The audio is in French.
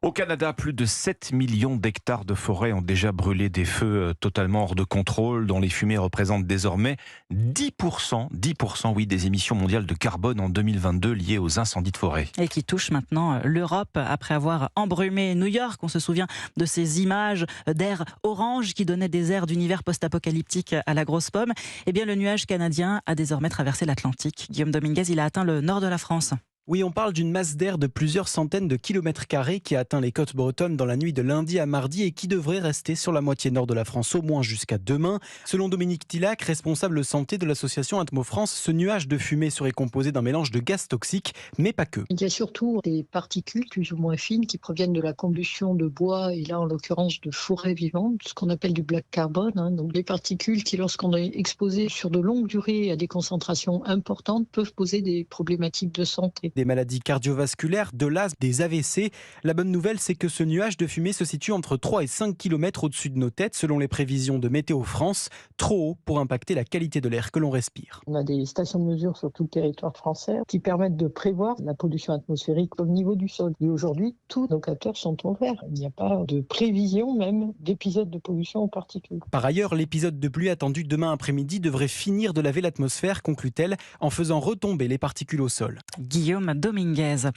Au Canada, plus de 7 millions d'hectares de forêt ont déjà brûlé, des feux totalement hors de contrôle, dont les fumées représentent désormais 10%, oui, des émissions mondiales de carbone en 2022 liées aux incendies de forêt. Et qui touche maintenant l'Europe après avoir embrumé New York. On se souvient de ces images d'air orange qui donnaient des airs d'univers post-apocalyptique à la grosse pomme. Eh bien, le nuage canadien a désormais traversé l'Atlantique. Guillaume Dominguez, il a atteint le nord de la France. Oui, on parle d'une masse d'air de plusieurs centaines de kilomètres carrés qui a atteint les côtes bretonnes dans la nuit de lundi à mardi et qui devrait rester sur la moitié nord de la France au moins jusqu'à demain. Selon Dominique Tillac, responsable santé de l'association Atmo France, ce nuage de fumée serait composé d'un mélange de gaz toxiques, mais pas que. Il y a surtout des particules plus ou moins fines qui proviennent de la combustion de bois et là en l'occurrence de forêts vivantes, ce qu'on appelle du black carbone. Donc des particules qui, lorsqu'on est exposé sur de longues durées à des concentrations importantes, peuvent poser des problématiques de santé. Des maladies cardiovasculaires, de l'asthme, des AVC. La bonne nouvelle, c'est que ce nuage de fumée se situe entre 3 et 5 km au-dessus de nos têtes, selon les prévisions de Météo France, trop haut pour impacter la qualité de l'air que l'on respire. On a des stations de mesure sur tout le territoire français qui permettent de prévoir la pollution atmosphérique au niveau du sol. Et aujourd'hui, tous nos capteurs sont au vert. Il n'y a pas de prévision même d'épisodes de pollution aux particules. Par ailleurs, l'épisode de pluie attendu demain après-midi devrait finir de laver l'atmosphère, conclut-elle, en faisant retomber les particules au sol. Guillaume Dominguez.